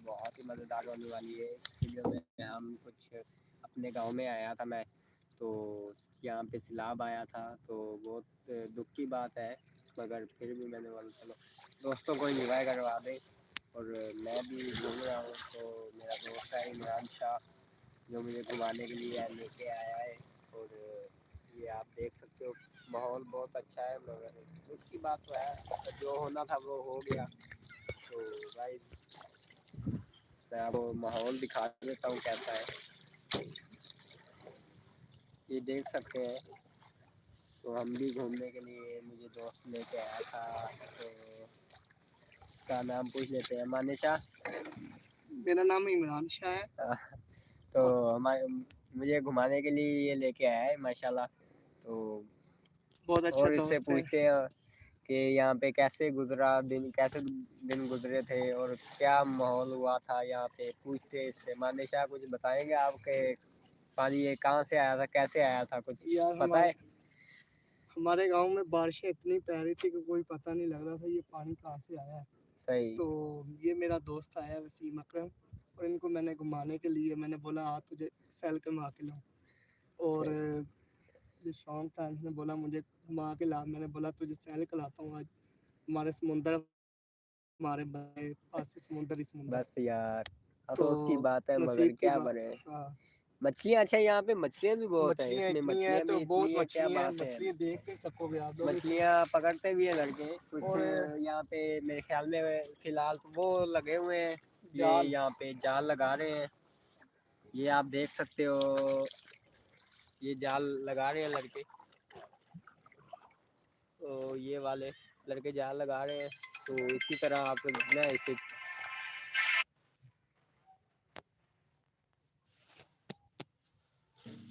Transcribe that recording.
बहुत ही मज़ेदार होने वाली है। इस वीडियो में हम कुछ अपने गाँव में आया था मैं, तो यहाँ पे सैलाब आया था, तो बहुत दुःख की बात है, मगर फिर भी मैंने बोला चलो दोस्तों को एन्जॉय करवा दें। और मैं भी घूम रहा हूँ, तो मेरा दोस्त है इमरान शाह, जो मुझे घुमाने के लिए लेके आया है। और ये आप देख सकते हो माहौल बहुत अच्छा है, मगर दुःख की बात तो है, जो होना था वो हो गया। तो भाई मैं आपको माहौल दिखा देता हूँ कैसा है, ये देख सकते हैं। तो हम भी घूमने के लिए मुझे दोस्त लेके आया था, तो इसका नाम पूछ लेते हैं, मानिशा। मेरा नाम इमरान शाह है। तो हमारे मुझे घुमाने के लिए ये लेके आया है माशाल्लाह। तो बहुत अच्छा और इससे दोस्त है। पूछते हैं कि यहाँ पे कैसे कैसे दिन गुजरे थे और क्या माहौल हुआ था यहाँ पे, पूछते हैं इससे। मानिशा कुछ बताएंगे आपके, पानी ये कहाँ से आया था, कैसे आया था, कुछ यार पता है? हमारे गांव में बारिशें इतनी पह रही थी कि कोई पता नहीं लग रहा था ये पानी कहाँ से आया है। सही। तो ये मेरा दोस्त आया वसीम अकरम, और इनको मैंने घुमाने के लिए मैंने बोला आ तुझे सैल करवा के लाऊं। और सही। जो शौक था इसने बोला मुझे घुमा के ला, मैंने बोला तुझे सैल कराता हूँ आज। हमारे समुंदर, हमारे पास ही समुंदर ही समुंदर। बस यार, तो अफसोस की बात है, मगर नसीब की क्या बात। करें। हाँ, मछलियाँ अच्छा, यहाँ पे मछलियाँ भी बहुत हैं, मछलियाँ इसमें इतनी हैं मछलियाँ तो भी बहुत इतनी है, क्या मछलियाँ हैं, बात है। मछलियाँ देख नहीं सकोगे आप लोग इतनी। मछलियाँ पकड़ते भी हैं लड़के कुछ और यहाँ पे, मेरे ख्याल में फिलहाल तो वो लगे हुए हैं, ये जाल। यहाँ पे जाल लगा रहे हैं। ये आप देख सकते हो, ये जाल लगा रहे हैं लड़के, तो ये वाले लड़के जाल लगा रहे हैं। तो इसी तरह आप ना इसे